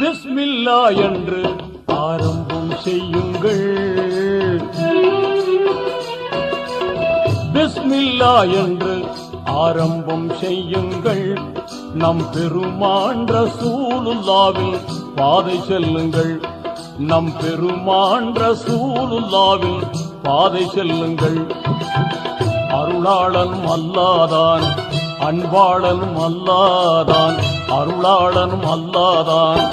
பிஸ்மில்லா என்று ஆரம்பம் செய்யுங்கள். பிஸ்மில்லா என்று ஆரம்பம் செய்யுங்கள். நம் பெருமான் ரசூலுல்லாவின் பாதை செல்லுங்கள். நம் பெருமான் ரசூலுல்லாவின் பாதை செல்லுங்கள். அருளாளனும் அல்லாதான், அன்பாளனும் அல்லாதான், அருளாளனும் அல்லாதான்,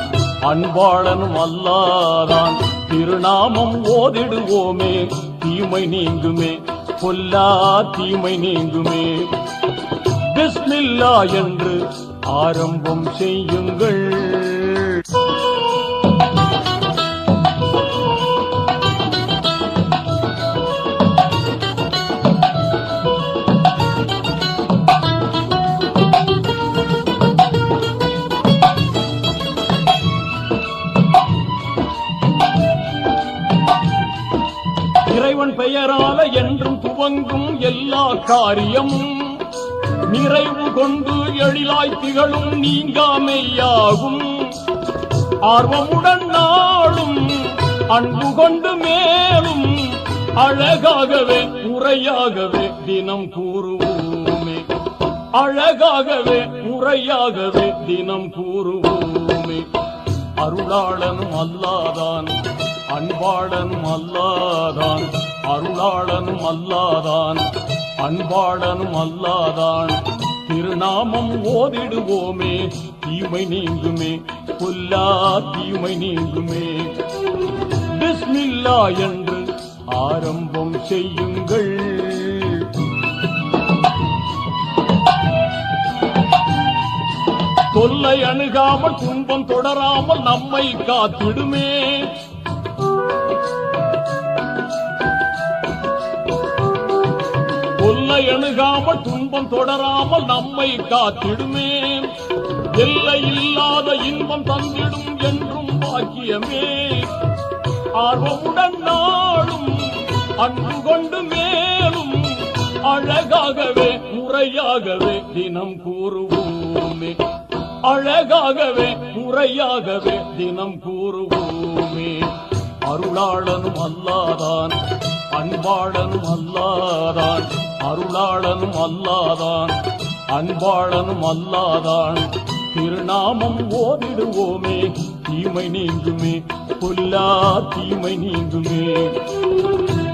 அன்பாளனும் அல்லாதான். திருநாமம் ஓதிடுவோமே, தீமை நீங்குமே, பொல்லா தீமை நீங்குமே. பிஸ்மில்லா என்று ஆரம்பம் செய்யுங்கள். இறைவன் பெயரால என்றும் துவங்கும் எல்லா காரியமும் நிறைவு கொண்டு எழிலாய் திகழும் நீங்காமையாகும். ஆர்வமுடன் நாளும் அன்பு கொண்டு மேலும் அழகாகவே முறையாகவே தினம் கூறுவோமே. அழகாகவே முறையாகவே தினம் கூறுவோமே. அருளாளனும் அல்லாதான், அன்பாளனும் அல்லாதான், அருளாளனும் அல்லாதான், அன்பாளனும் அல்லாதான். திருநாமம் ஓதிடுவோமே, தீமை நீங்குமே, பொல்லா தீமை நீங்குமே. பிஸ்மில்லா என்று ஆரம்பம் செய்யுங்கள். தொல்லை அணுகாமல் துன்பம் தொடராமல் நம்மை காத்திடுமே. தொல்லை அணுகாமல் துன்பம் தொடராமல் நம்மை காத்திடுமே. எல்லை இல்லாத இன்பம் தந்திடும் என்றும் பாக்கியமே. ஆர்வமுடன் நாளும் அன்பு கொண்டு மேலும் அழகாகவே முறையாகவே தினம் கூறுவோமே. அழகாகவே முறையாகவே தினம் கூறுவோமே. அருளாளனும் அல்லாதான், அன்பாளனும் அல்லாதான், அருளாளனும் அல்லாதான், அன்பாளனும் அல்லாதான். திருநாமம் ஓதிடுவோமே, தீமை நீங்குமே, பொல்லா தீமை நீங்குமே.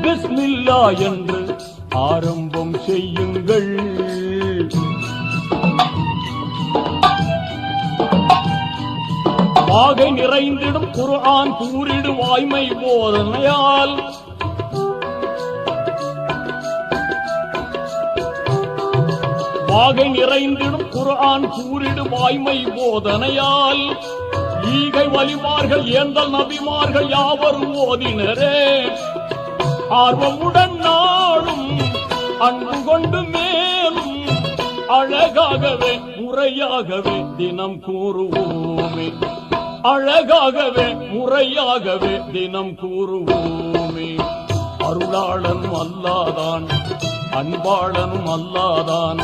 பிஸ்மில்லா என்று ஆரம்பம் செய்யுங்கள். வாகை நிறைந்திடும் குர்ஆன் கூறிடு வாய்மை போதனையால் வாகை நிறைந்திடும் குர்ஆன் கூறிடு வாய்மை போதனையால் ஈகை வலிமார்கள் ஏந்தல் நபிமார்கள் யாவரும் ஓதினரே. ஆர்வமுடன் நாளும் அன்பு கொண்டு மேலும் அழகாகவே முறையாகவே தினம் கூறுவோமே. அழகாகவே முறையாகவே தினம் கூறுவோமே. அருளாளனும் அல்லாதான், அன்பாளனும் அல்லாதான்,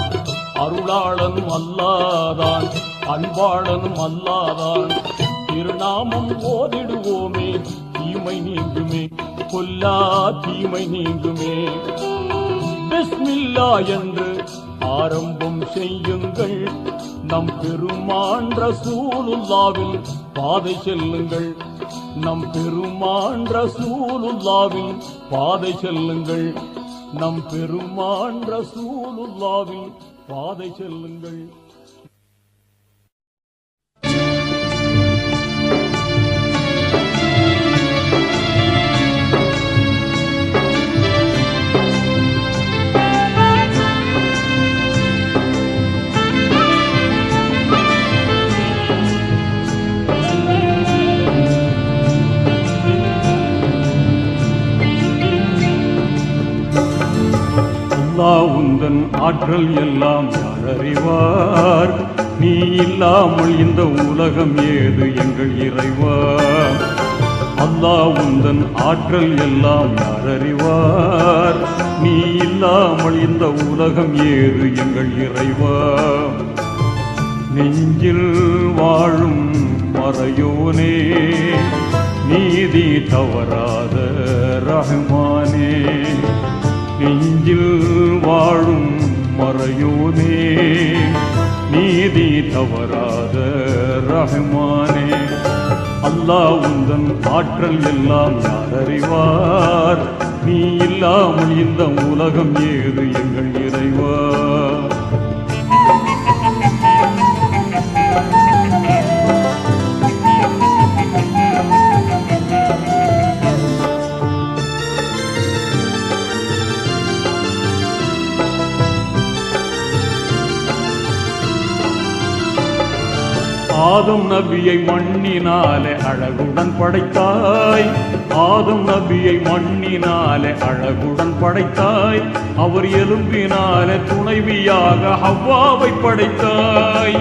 அருளாளனும் அல்லாதான், அன்பாளனும் அல்லாதான். திருநாமம் ஓதிடுவோமே, தீமை நீங்குமே, பொல்லா தீமை நீங்குமே. பிஸ்மில்லா என்று ஆரம்பம் செய்யுங்கள். நம் பெருமான் ரசூலுல்லாவின் பாதை செல்லுங்கள். நம் பெருமான் ரசூலுல்லாவின் பாதை செல்லுங்கள். நம் பெருமான் ரசூலுல்லாவின் பாதை செல்லுங்கள். அல்லாஹ் உந்தன் ஆற்றல் எல்லாம் யார் அறிவார்? நீ இல்லாமல் இந்த உலகம் ஏது எங்கள் இறைவா? அல்லாஹ் உந்தன் ஆற்றல் எல்லாம் யார் அறிவார்? நீ இல்லாமல் இந்த உலகம் ஏது எங்கள் இறைவா? நெஞ்சில் வாழும் மறையோனே, நீதி தவறாத ரஹ்மானே. நெஞ்சில் வாழும் மறையோனே, நீதி தவறாத ரஹ்மானே. அல்லாஹ் உந்தன் ஆற்றல் எல்லாம் யார் அறிவார்? நீ இல்லாமல் இந்த உலகம் ஏது எங்கள் இறைவா? ஆதம் நபியை மண்ணினாலே அழகுடன் படைத்தாய். ஆதம் நபியை மண்ணினாலே அழகுடன் படைத்தாய். அவர் எலும்பினாலே துணைவியாக ஹவ்வாவை படைத்தாய்.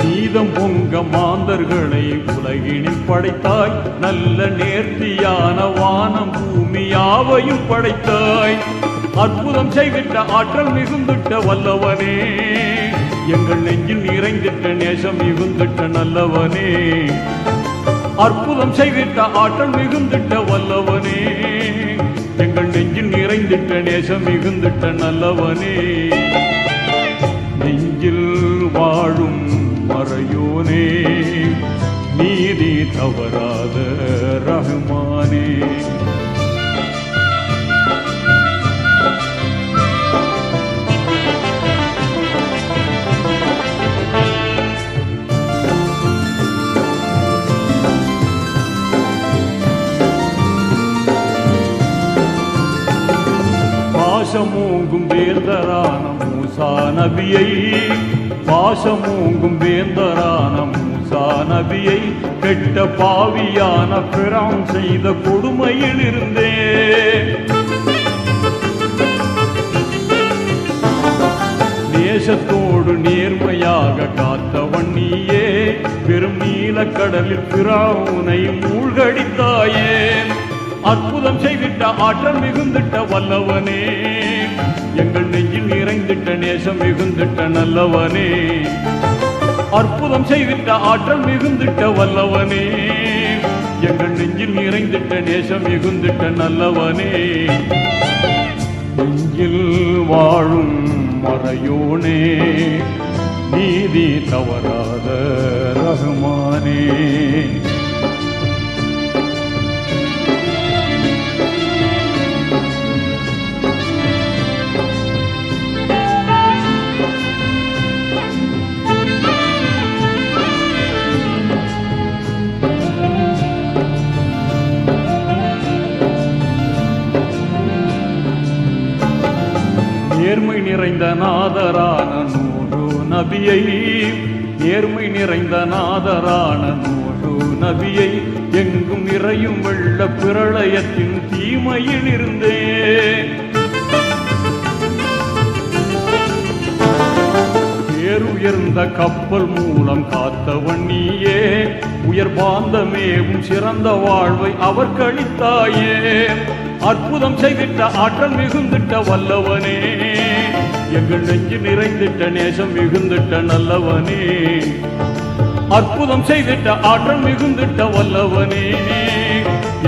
நீதம் பொங்க மாந்தர்களை உலகினில் படைத்தாய். நல்ல நேர்த்தியான வானம் பூமி யாவையும் படைத்தாய். அற்புதம் செய்திட்ட ஆற்றல் மிகுந்திட்ட வல்லவனே, எங்கள் நெஞ்சில் நிறைந்திட்ட நேசம் மிகுந்திட்ட நல்லவனே. அற்புதம் செய்திட்ட ஆற்றல் மிகுந்திட்ட வல்லவனே, எங்கள் நெஞ்சில் நிறைந்திட்ட நேசம் மிகுந்திட்ட நல்லவனே. நெஞ்சில் வாழும் மறையோனே, நீதி தவறாத ரஹ்மானே. பாசமூங்கும் வேந்தரான மூசா நபியை, பாசமூங்கும் வேந்தரான மூசா நபியை கெட்ட பாவியான பிரான் செய்த கொடுமையில் இருந்தே. நேசத்தோடு நேர்மையாக காத்தவன் நீயே, பெரும் நீலக்கடலில் பிரானை மூழ்கடித்தாயே. அற்புதம் செய்திட்ட ஆற்றல் மிகுந்திட்ட வல்லவனே, எங்கள் நெஞ்சில் நிறைந்திட்ட நேசம் மிகுந்திட்ட நல்லவனே. அற்புதம் செய்திட்ட ஆற்றல் மிகுந்திட்ட வல்லவனே, எங்கள் நெஞ்சில் நிறைந்திட்ட நேசம் மிகுந்திட்ட நல்லவனே. நெஞ்சில் வாழும் மறையோனே, நீதி தவறாத ரஹ்மானே. நேர்மை நிறைந்த நாதரான நூறு நபியை, நேர்மை நிறைந்த நாதரான நூறு நபியை எங்கும் நிறையும் வெள்ள பிரளயத்தின் தீமையில் இருந்தே. பேருயர்ந்த கப்பல் மூலம் காத்தவன் நீயே, உயர் பாந்தமேவும் சிறந்த வாழ்வை அவர் கழித்தாயே. அற்புதம் செய்திட்ட ஆற்றல் மிகுந்திட்ட வல்லவனே, எங்கள் நெஞ்சு நிறைந்திட்ட நேசம் மிகுந்திட்ட நல்லவனே. அற்புதம் செய்திட்ட ஆற்றல் மிகுந்திட்ட வல்லவனே,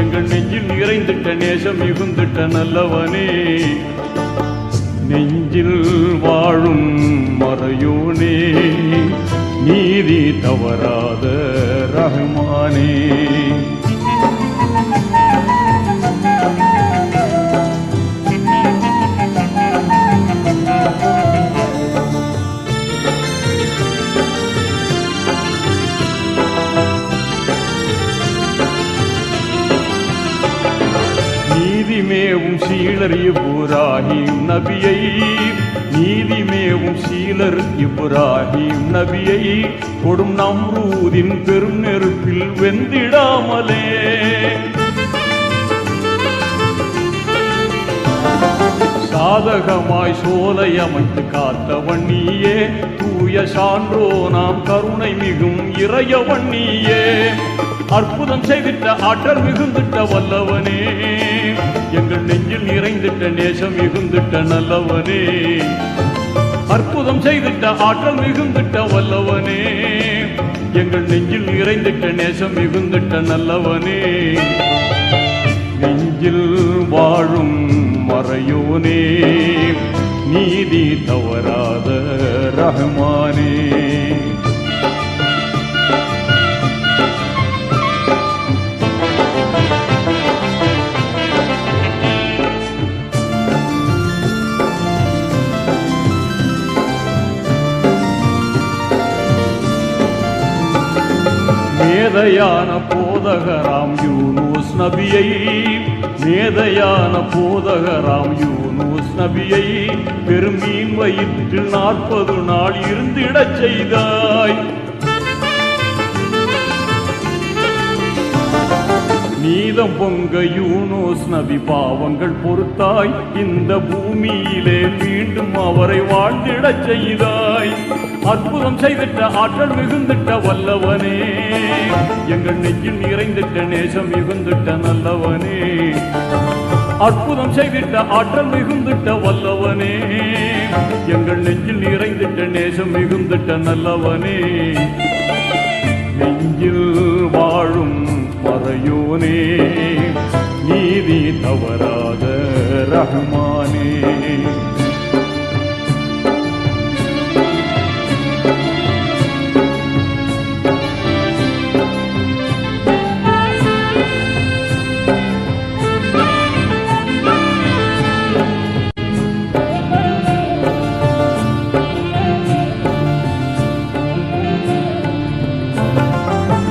எங்கள் நெஞ்சில் நிறைந்திட்ட நேசம் மிகுந்திட்ட நல்லவனே. நெஞ்சில் வாழும் மறையோனே, நீதி தவறாத ரஹ்மானே. நீதிமேவும் சீலர் இப்ராஹிம் நபியை, நீதிமேவும் சீலர் இப்ராஹிம் நபியை கொடும் நம்ரூதின் பெரும் நெருப்பில் வெந்திடாமலே. சாதகமாய் சோலை அமைத்து காத்தவன் நீயே, தூய சான்றோ நாம் கருணை மிகும் இறையவன் நீயே. அற்புதம் செய்திட்ட ஆற்றல் மிகுந்திட்ட வல்லவனே, எங்கள் நெஞ்சில் நிறைந்திட்ட நேசம் மிகுந்திட்ட நல்லவனே. அற்புதம் செய்திட்ட ஆற்றல் மிகுந்திட்ட வல்லவனே, எங்கள் நெஞ்சில் நிறைந்திட்ட நேசம் மிகுந்திட்ட நல்லவனே. நெஞ்சில் வாழும் மறையோனே, நீதி தவறாத ரஹ்மானே. மேதையான போதகராம் யூனுஸ் நபியை, மேதையான போதகராம் யூனுஸ் நபியை பெருமீன் வயிற்றில் 40 நாள் இருந்திடச் செய்தாய். நீதம் பொங்க யூனுஸ் நபி பாவங்கள் பொறுத்தாய், இந்த பூமியிலே மீண்டும் அவரை வாழ்ந்திடச் செய்தாய். அற்புதம் செய்திட்ட ஆற்றல் மிகுந்திட்ட வல்லவனே, எங்கள் நெஞ்சில் நிறைந்திட்ட நேசம் மிகுந்திட்ட நல்லவனே. அற்புதம் செய்திட்ட ஆற்றல் மிகுந்திட்ட வல்லவனே, எங்கள் நெஞ்சில் நிறைந்திட்ட நேசம் மிகுந்திட்ட நல்லவனே. நெஞ்சில் வாழும் மறையோனே, நீதி தவறாத ரஹ்மானே.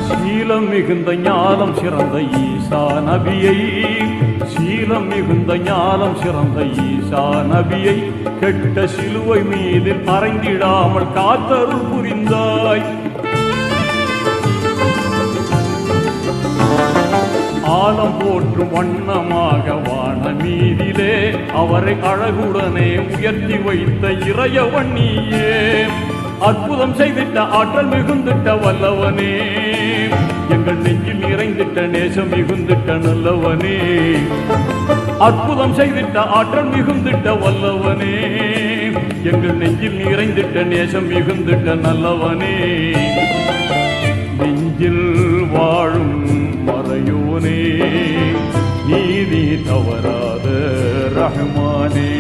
சீலம் மிகுந்த ஞானம் சிறந்த ஈசா நபியை, சீலம் மிகுந்த ஞானம் சிறந்த ஈசா நபியை கெட்ட சிலுவை மீதில் அறைந்திடாமல் காத்தருள் புரிந்தாய். ஆலம் போற்றும் வண்ணமாக வான மீதிலே அவரை அழகுடனே உயர்த்தி வைத்த இறையவன் நீயே. அற்புதம் செய்திட்ட ஆற்றல் மிகுந்திட்ட வல்லவனே, எங்கள் நெஞ்சில் நிறைந்திட்ட நேசம் மிகுந்திட்ட நல்லவனே. அற்புதம் செய்திட்ட ஆற்றல் மிகுந்திட்ட வல்லவனே, எங்கள் நெஞ்சில் நிறைந்திட்ட நேசம் மிகுந்திட்ட நல்லவனே. நெஞ்சில் வாழும் மறையோனே, நீதி தவறாத ரஹ்மானே.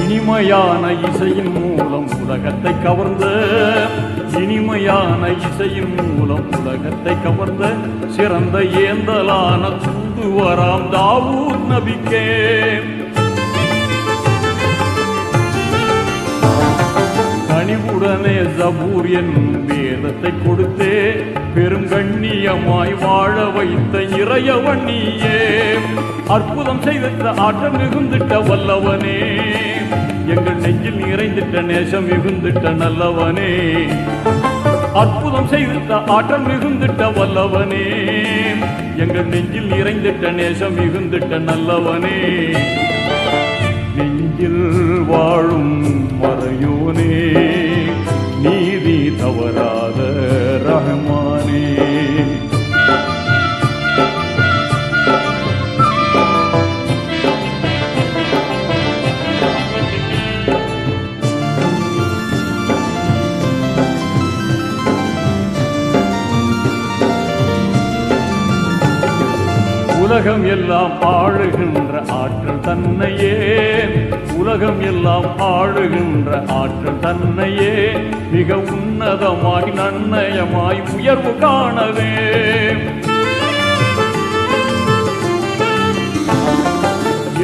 இனிமையான இசையின் மூலம் உலகத்தை கவர்ந்த, இனிமையான இசையின் மூலம் உலகத்தை கவர்ந்த சிறந்த ஏந்தலான தூதுவராம் தாவூத் நபிக்கே. கனிவுடனே ஜபூர் என்னும் வேதத்தை கொடுத்தே பெருங்கண்ணியமாய் வாழ வைத்த இறையவன் நீயே. அற்புதம் செய்திட்ட ஆற்றல் மிகுந்திட்ட வல்லவனே, எங்கள் நெஞ்சில் நிறைந்திட்ட நேசம் மிகுந்திட்ட நல்லவனே. அற்புதம் செய்திட்ட ஆற்றல் மிகுந்திட்ட வல்லவனே, எங்கள் நெஞ்சில் நிறைந்திட்ட நேசம் மிகுந்திட்ட நல்லவனே. நெஞ்சில் வாழும் மறையோனே, நீதி தவறாத ரஹ்மானே. உலகம் எல்லாம் ஆளுகின்ற ஆற்றல் தன்னையே, உலகம் எல்லாம் ஆளுகின்ற ஆற்றல் தன்னையே மிக உன்னதமாய் நன்னயமாய் உயர்வு காணவே.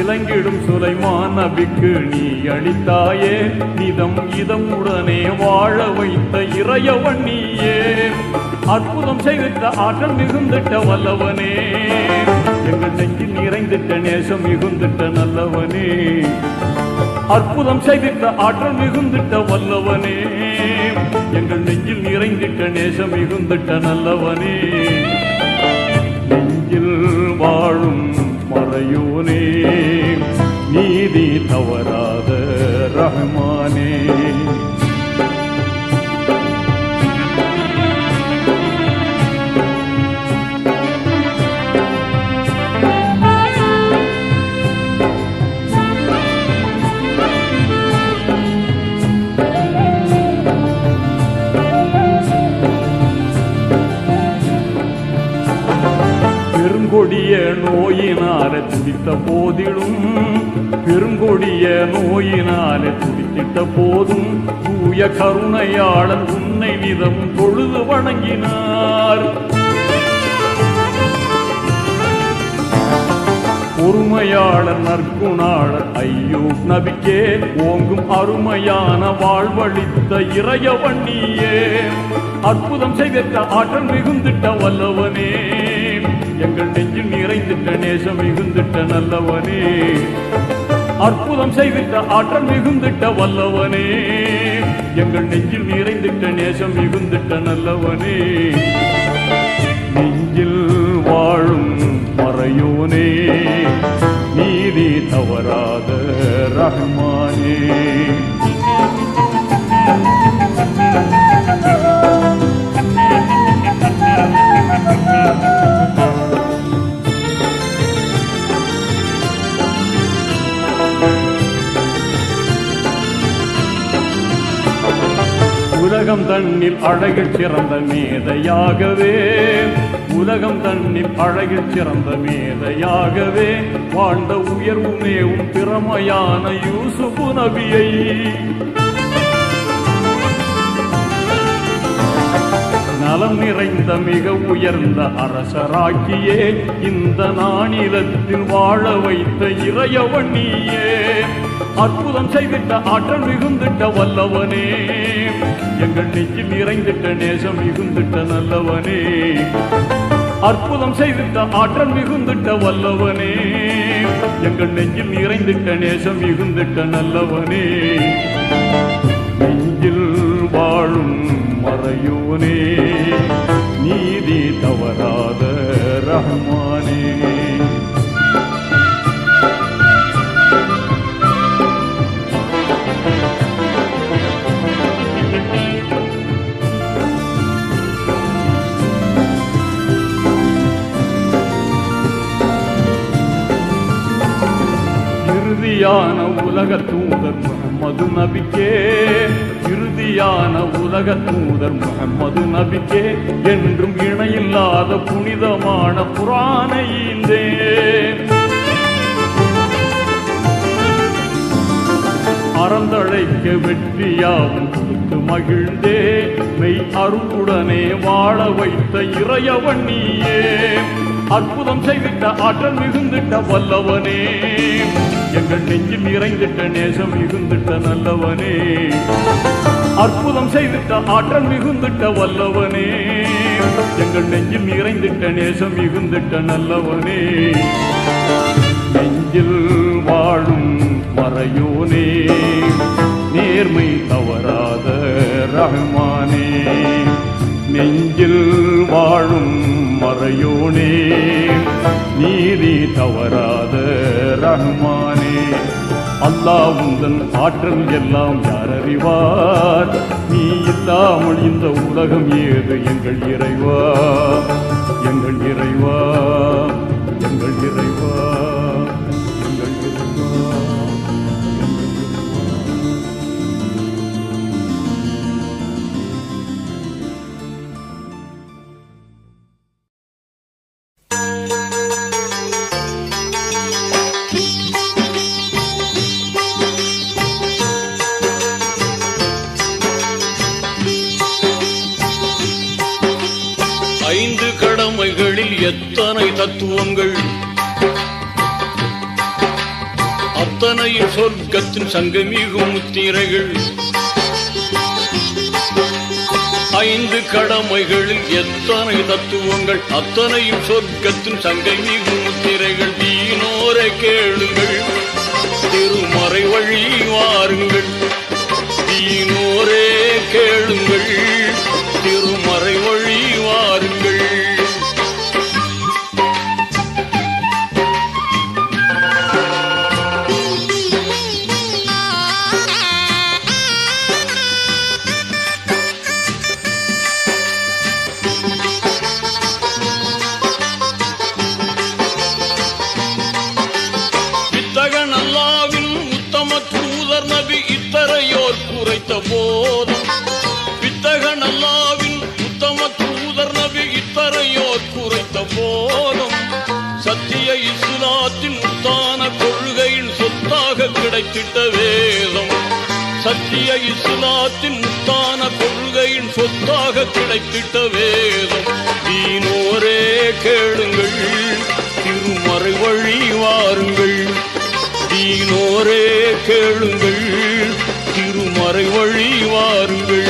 இலங்கிடும் சுலைமான் நபிக்கு நீ அளித்தாயே, நிதம் இதம் உடனே வாழ வைத்த இறையவன் நீயே. அற்புதம் செய்திட்ட ஆற்றல் மிகுந்திட்ட வல்லவனே, எங்கள் எங்கள் நெஞ்சில் நிறைந்திட்ட நேசம் மிகுந்திட்ட நல்லவனே, அற்புதம் செய்திட்ட ஆற்றல் மிகுந்திட்ட வல்லவனே, எங்கள் நெஞ்சில் நிறைந்திட்ட நேசம் மிகுந்திட்ட நல்லவனே, நெஞ்சில் வாழும் மறையோனே, நீதி தவறாத ரஹ்மானே. பெருங்கொடிய நோயினால துடித்த போதிலும், பெருங்கொடிய நோயினால துடித்திட்ட போதும், தூய கருணையாளன் உன்னை விதம் தொழுது வணங்கினார். பொறுமையாளர் நற்குணாளர் ஐயூப் நபிக்கே ஓங்கும் அருமையான வாழ்வழித்த இறையவன் நீயே, அற்புதம் செய்திட்ட ஆற்றல் மிகுந்திட்ட வல்லவனே, எங்கள் நெஞ்சில் நிறைந்திட்ட நேசம் மிகுந்திட்ட நல்லவனே, அற்புதம் செய்திட்ட ஆற்றல் மிகுந்திட்ட வல்லவனே, எங்கள் நெஞ்சில் நிறைந்திட்ட நேசம் மிகுந்திட்ட நல்லவனே, நெஞ்சில் வாழும் மறையோனே, நீதி தவறாத ரஹ்மானே. உலகம் தன்னில் அழகில் சிறந்த மேதையாகவே, உலகம் தன்னில் அழகில் சிறந்த மேதையாகவே வாழ்ந்த உயர்வுமேவும் திறமையான யூசுப் நபியை, நலம் நிறைந்த மிக உயர்ந்த அரசராக்கியே இந்த நானிலத்தில் வாழ வைத்த இறையவன் நீயே, அற்புதம் செய்திட்ட ஆற்றல் மிகுந்திட்ட வல்லவனே, எங்கள் நெஞ்சில் நிறைந்திட்ட நேசம் மிகுந்திட்ட நல்லவனே, அற்புதம் செய்திட்ட ஆற்றல் மிகுந்திட்ட வல்லவனே, எங்கள் நெஞ்சில் நிறைந்திட்ட நேசம் மிகுந்திட்ட நல்லவனே, நெஞ்சில் வாழும் மறையோனே, நீதி தவறாத ரஹ்மானே. இறுதியான உலக தூதர் முஹம்மது நபிக்கே, இறுதியான உலக தூதர் முஹம்மது நபிக்கே என்றும் இணையில்லாத புனிதமான குர்ஆனை ஈந்தேன். அறந்தழைக்க வெற்றியாவும் கொடுத்து மகிழ்ந்தே மெய் அருளுடனே வாழ வைத்த இறையவன் நீயே, அற்புதம் செய்திட்ட ஆற்றல் மிகுந்திட்ட வல்லவனே, எங்கள் நெஞ்சில் நிறைந்திட்ட நேசம் மிகுந்திட்ட நல்லவனே, அற்புதம் செய்திட்ட ஆற்றல் மிகுந்திட்ட வல்லவனே, எங்கள் நெஞ்சில் நிறைந்திட்ட நேசம் மிகுந்திட்ட நல்லவனே, நெஞ்சில் வாழும் மறையோனே, நேர்மை தவறாத ரஹ்மானே, நெஞ்சில் வாழும் மறையோனே, நீதி தவறாத ரஹ்மானே. அல்லாஹ் உந்தன் ஆற்றல் எல்லாம் யார் அறிவார், நீ இல்லாமல் இந்த உலகம் ஏது எங்கள் இறைவா, எங்கள் இறைவா, எங்கள் இறைவா, எங்கள் இறைவா. ஐந்து கடமைகளில் எத்தனை தத்துவங்கள், அத்தனையும் சொர்க்கத்தின் சங்கமிகும் முத்திரைகள். ஐந்து கடமைகளில் எத்தனை தத்துவங்கள், அத்தனையும் சொர்க்கத்தின் சங்கை மிகு முத்திரைகள். தீனோரை கேளுங்கள், திருமறை வழி வாருங்கள். தீனோரே கேளுங்கள், திருமறை வழி வாருங்கள். வித்தகன் அல்லாவின் உத்தம தூதர் நபி இத்தரையோர் குறைத்த போதும். வித்தகன் அல்லாவின் உத்தம தூதர் நபி இத்தரையோர் குறைத்த போதும். சத்திய இஸ்லாத்தின் முத்தான கொள்கையின் சொத்தாக கிடைத்திட்ட வேதம். சத்திய இஸ்லாத்தின் முத்தான கொள்கையின் சொத்தாக கிடைத்திட்ட வேதம். தீனோரே கேளுங்கள், திருமறை வழி வாருங்கள். தீனோரே கேளுங்கள், திருமறை வழி வாருங்கள்.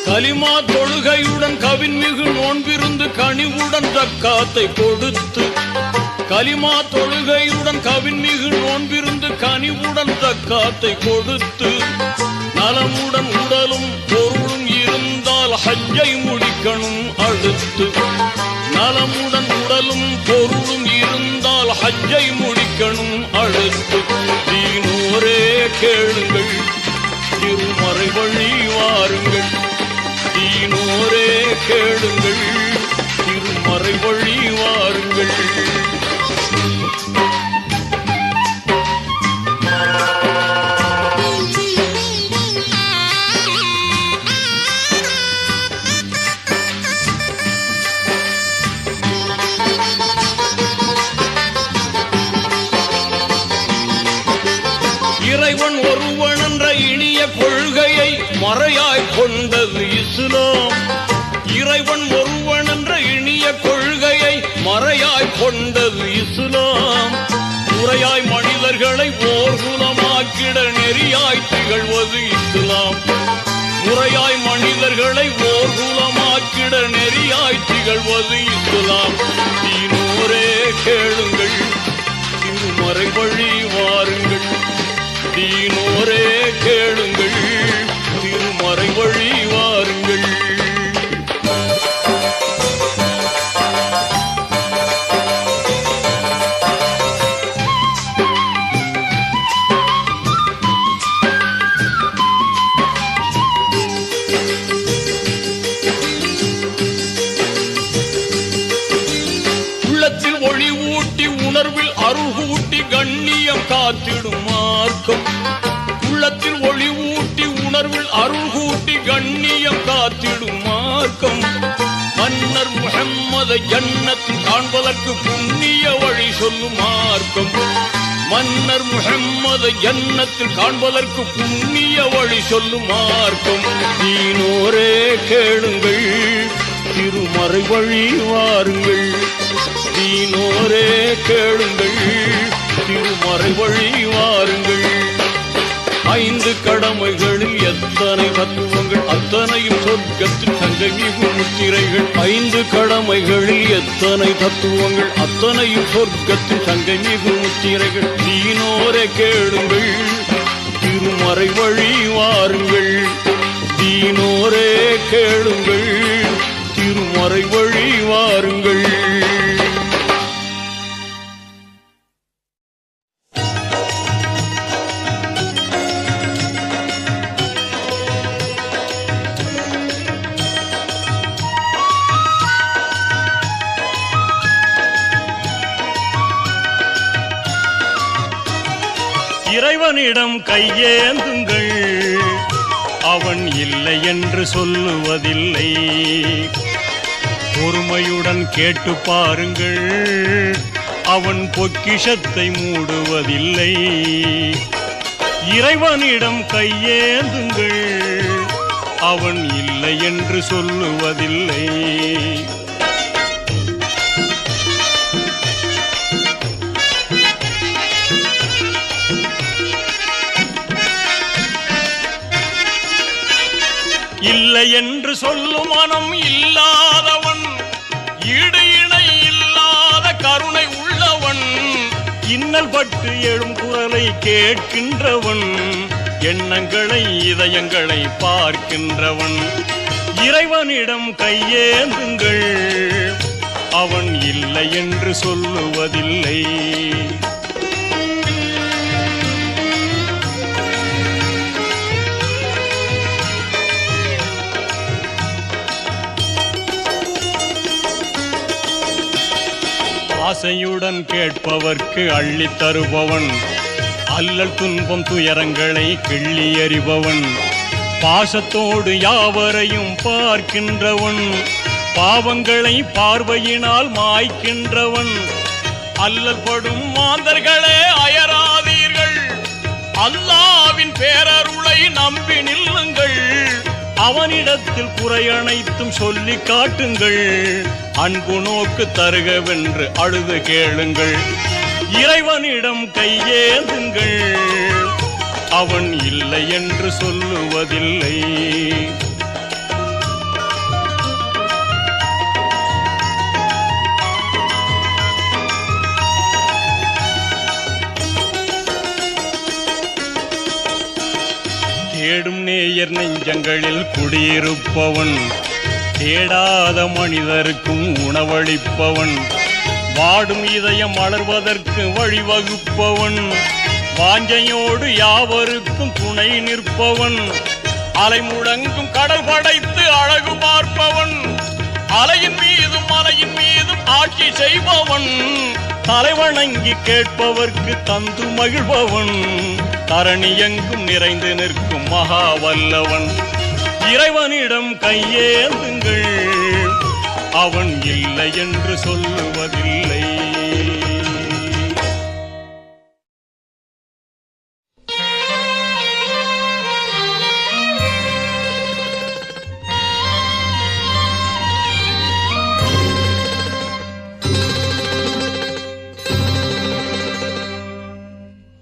கலிமா தொழுகையுடன் கவின்மிகு நோன்பிருந்து கனிவுடன் ஜக்காத்தை கொடுத்து. கலிமா தொழுகையுடன் கவின்மிகு நோன்பிருந்து கனிவுடன் ஜக்காத்தை கொடுத்து. நலமுடன் உடலும் பொருளும் இருந்தால் ஹஜ்ஜை முடிக்கணும் அடுத்து. நலமுடன் உடலும் பொருளும் இருந்தால் ஹஜ்ஜை முடிக்கணும் அடுத்து. தீனோரே கேளுங்கள், திருமறை வழி வாருங்கள். தீனோரே கேளுங்கள், திருமறை வழி வாருங்கள். இறைவன் ஒருவன் என்ற இனிய கொள்கையை மறையாய் கொண்டது இஸ்லாம். இறைவன் ஒருவன் என்ற இனிய கொள்கையை மறையாய் கொண்டது இஸ்லாம். முறையாய் மனிதர்களை ஓர்குலமாக்கிட நெறியாய் திகழ்வது இஸ்லாம். முறையாய் மனிதர்களை ஓர்குலமாக்கிட நெறியாய் திகழ்வது இஸ்லாம். தீனோரே கேளுங்கள், திருமறை வழி வாருங்கள். தீனோரே கேளுங்கள், திருமறை வழி வாருங்கள். உள்ளத்தில் ஒளி ஊட்டி உணர்வில் அருகூட்டி கண்ணியம் காத்திடும் மார்க்கம். உள்ளத்தில் ஒளி ஊட்டி உணர்வில் அருள் கூட்டி கண்ணியம் காத்திடும் மார்க்கம். மன்னர் முஹம்மதை ஜன்னத்தில் காண்பதற்கு புண்ணிய வழி சொல்லும் மார்க்கம். மன்னர் முஹம்மதை ஜன்னத்தில் காண்பதற்கு புண்ணிய வழி சொல்லும் மார்க்கம். தீனோரே கேளுங்கள், திருமறை வழி வாருங்கள். தீனோரே கேளுங்கள், திருமறை வழி வாருங்கள். ஐந்து கடமைகளில் எத்தனை தத்துவங்கள், அத்தனையும் சொர்க்கத்தின் சங்கை மிகு முத்திரைகள். ஐந்து கடமைகளில் எத்தனை தத்துவங்கள், அத்தனையும் சொர்க்கத்தின் சங்கை மிகு முத்திரைகள். தீனோரே கேளுங்கள், திருமறை வழி வாருங்கள். தீனோரே கேளுங்கள், திருமறை வழி வாருங்கள். இறைவனிடம் கையேந்துங்கள், அவன் இல்லை என்று சொல்லுவதில்லை. பொறுமையுடன் கேட்டு பாருங்கள், அவன் பொக்கிஷத்தை மூடுவதில்லை. இறைவனிடம் கையேந்துங்கள், அவன் இல்லை என்று சொல்லுவதில்லை. இல்லை என்று சொல்லும் மனம் இல்லாதவன், ஈடு இணை இல்லாத கருணை உள்ளவன், இன்னல் பட்டு எழும் குரலை கேட்கின்றவன், எண்ணங்களை இதயங்களை பார்க்கின்றவன். இறைவனிடம் கையேந்துங்கள், அவன் இல்லை என்று சொல்லுவதில்லை. ஆசையுடன் கேட்பவர்க்கு அள்ளித் தருபவன், அல்லல் துன்பம் துயரங்களை கிள்ளி எறிபவன், பாசத்தோடு யாவரையும் பார்க்கின்றவன், பாவங்களை பார்வையினால் மாய்க்கின்றவன். அல்லல் படும் மாந்தர்களே அயராதீர்கள், அல்லாவின் பேரருளை நம்பி நில்லுங்கள், அவனிடத்தில் குறை அனைத்தும் சொல்லி காட்டுங்கள், அன்பு நோக்கு தருகவென்று அழுது கேளுங்கள். இறைவனிடம் கையேந்துங்கள், அவன் இல்லை என்று சொல்லுவதில்லை. தேடும் நேயர் நெஞ்சங்களில் குடியிருப்பவன், தேடாத மனிதருக்கும் உணவளிப்பவன், வாடும் இதயம் வளர்வதற்கு வழிவகுப்பவன், வாஞ்சையோடு யாவருக்கும் துணை நிற்பவன், அலை முழங்கும் கடல் படைத்து அழகு பார்ப்பவன், அலையின் மீதும் மலையின் மீதும் ஆட்சி செய்பவன், தலைவணங்கி கேட்பவர்க்கு தந்து மகிழ்பவன், தரணி எங்கும் நிறைந்து நிற்கும் மகா வல்லவன். இறைவனிடம் கையேந்துங்கள், அவன் இல்லை என்று சொல்லுவதில்லை.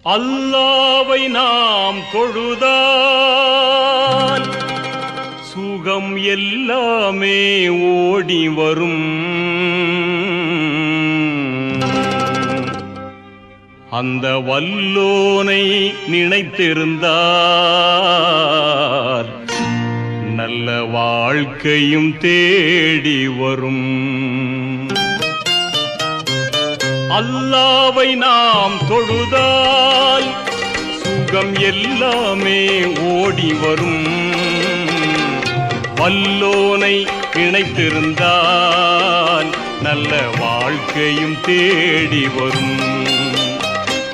அல்லாவை நாம் தொழுதால் சுகம் எல்லாமே ஓடி வரும், அந்த வல்லோனை நினைத்திருந்தால் நல்ல வாழ்க்கையும் தேடி வரும். அல்லாவை நாம் தொழுதால் சுகம் எல்லாமே ஓடி வரும், வல்லோனை இணைத்திருந்தால் நல்ல வாழ்க்கையும் தேடி வரும்,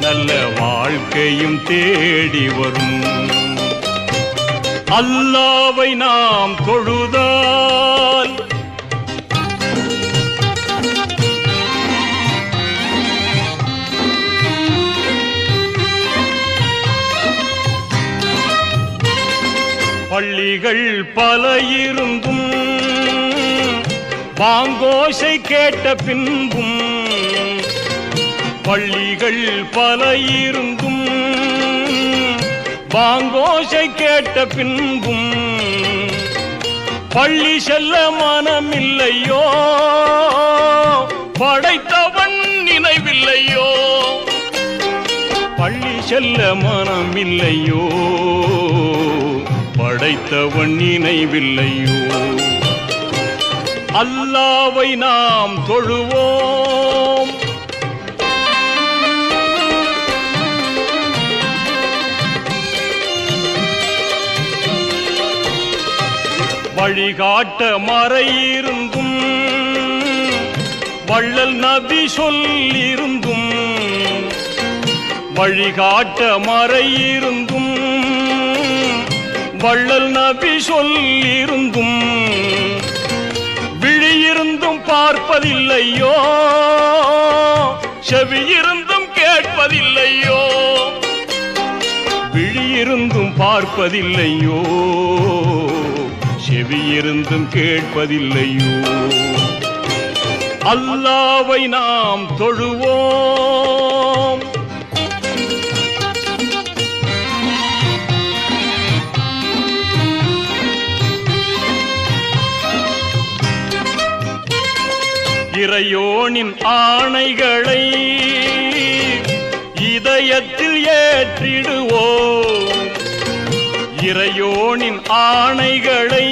நல்ல வாழ்க்கையும் தேடி வரும். அல்லாவை நாம் தொழுதால் பள்ளிகள் பல இருந்தும் வாங்கோசை கேட்ட பின்பும், பள்ளிகள் பல இருந்தும் வாங்கோசை கேட்ட பின்பும், பள்ளி செல்ல மனமில்லையோ படைத்தவன் நினைவில்லையோ, பள்ளி செல்ல மனமில்லையோ படைத்தவன் நினைவில்லையோ. அல்லாவை நாம் தொழுவோம், வழிகாட்ட மறையிருந்தும் வள்ளல் நபி சொல்லிருந்தும், வழிகாட்ட மறையிருந்தும் வள்ளல் நபி சொல்லிருந்தும், விழியிருந்தும் பார்ப்பதில்லையோ செவியிருந்தும் கேட்பதில்லையோ, விழி கண்ணிருந்தும் பார்ப்பதில்லையோ, செவி இருந்தும் கேட்பதில்லையோ. அல்லாஹ்வை நாம் தொழுவோம், இறையோனின் ஆணைகளை இதயத்தில் ஏற்றிடுவோம். இறையோனின் ஆணைகளை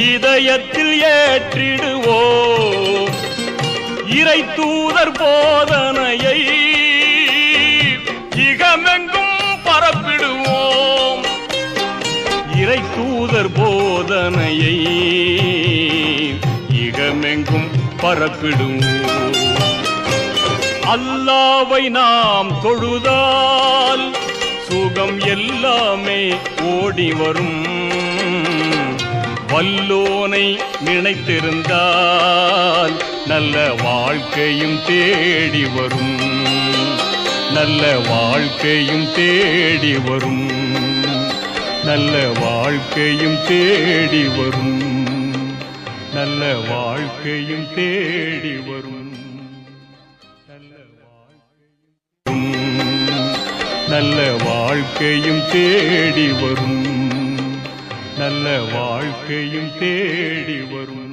இதயத்தில் ஏற்றிடுவோம். இறை தூதர் போதனையை இகமெங்கும் பரப்பிடுவோம். இறை தூதர் போதனையை இகமெங்கும் பரப்பிடுவோம். அல்லாஹ்வை நாம் தொழுதால் சுகம் எல்லாமே ஓடி வரும். வல்லோனை நினைத்திருந்தால் நல்ல வாழ்க்கையும் தேடி வரும். நல்ல வாழ்க்கையும் தேடி வரும். நல்ல வாழ்க்கையும் தேடி வரும். நல்ல வாழ்க்கையும் தேடி வரும். நல்ல வாழ்க்கையும் தேடி வரும். நல்ல வாழ்க்கையும் தேடி வரும்.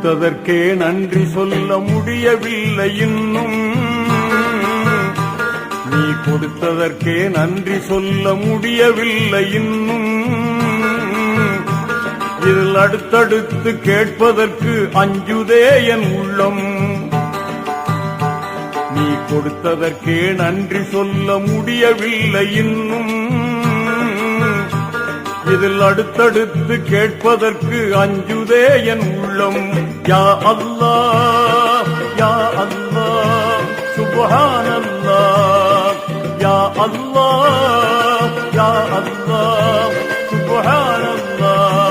கொடுத்ததற்கே நன்றி சொல்ல முடியவில்லை இன்னும். நீ கொடுத்ததற்கே நன்றி சொல்ல முடியவில்லை இன்னும். இதில் அடுத்தடுத்து கேட்பதற்கு அஞ்சுதே என் உள்ளம். நீ கொடுத்ததற்கே நன்றி சொல்ல முடியவில்லை இன்னும். இதில் அடுத்தடுத்து கேட்பதற்கு அஞ்சுதே என் உள்ளம். யா அல்லாஹ், யா அல்லாஹ், சுப்ஹானல்லாஹ். யா அல்லாஹ், யா அல்லாஹ், சுப்ஹானல்லாஹ்.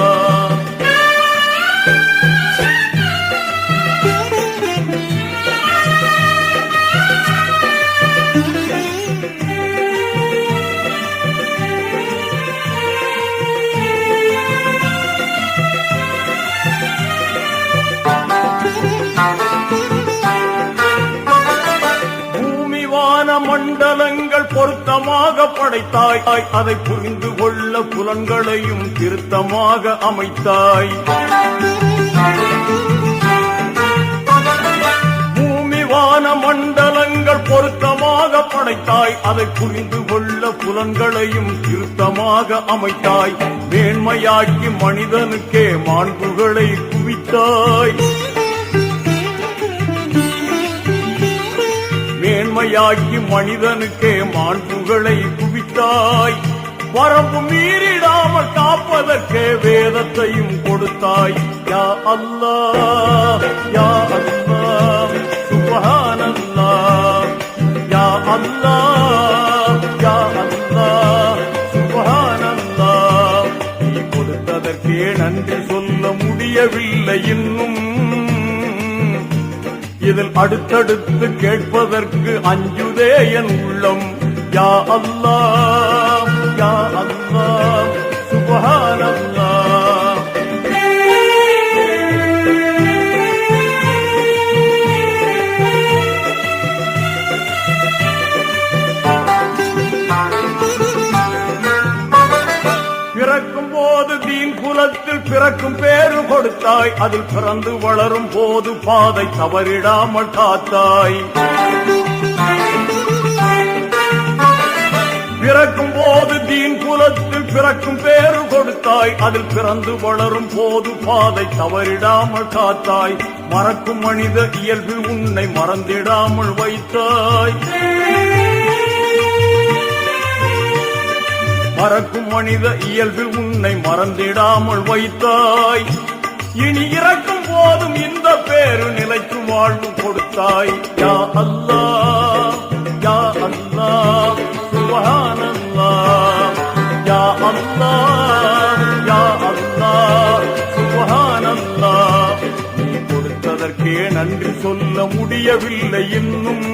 மண்டலங்கள் பொருத்தமாக படைத்தாய். அதை புரிந்து கொள்ள புலன்களையும் திருத்தமாக அமைத்தாய். பூமிவான மண்டலங்கள் பொருத்தமாக படைத்தாய். அதை புரிந்து கொள்ள புலன்களையும் திருத்தமாக அமைத்தாய். மேன்மையாக்கி மனிதனுக்கே மாண்புகளை குவித்தாய். மேன்மையாக்கி மனிதனுக்கே மாண்புகளை குவித்தாய். வரம்பு மீறிடாமல் காப்பதற்கே வேதத்தையும் கொடுத்தாய். யா அல்லாஹ், யா அல்லாஹ், சுப்ஹானல்லாஹ். யா அல்லாஹ், யா அல்லாஹ், சுப்ஹானல்லாஹ். நீ கொடுத்ததற்கே நன்றி சொல்ல முடியவில்லை இன்னும். இதில் அடுத்தடுத்து கேட்பதற்கு அஞ்சுதே என் உள்ளம். யா அல்லாஹ், யா அல்லாஹ், சுப்ஹானல்லாஹ். பிறக்கும் போது தீன் குலத்தில் பிறக்கும் பேரு கொடுத்தாய். அதில் பிறந்து வளரும் போது பாதை தவறிடாமல் காத்தாய். பிறக்கும் போது தீன் குலத்தில் பிறக்கும் பேரு கொடுத்தாய். அதில் பிறந்து வளரும் போது பாதை தவறிடாமல் காத்தாய். மறக்கும் மனித இயல்பு உன்னை மறந்திடாமல் வைத்தாய். மறக்கும் மனித இயல்பில் உன்னை மறந்திடாமல் வைத்தாய். இனி இறக்கும் போதும் இந்த பேரு நிலைக்கும் வாழ்வு கொடுத்தாய். யா அல்லாஹ் யா அல்லாஹ் சுப்ஹானல்லாஹ். யா அல்லாஹ் யா அல்லாஹ் சுப்ஹானல்லாஹ். நீ கொடுத்ததற்கே நன்றி சொல்ல முடியவில்லை இன்னும்.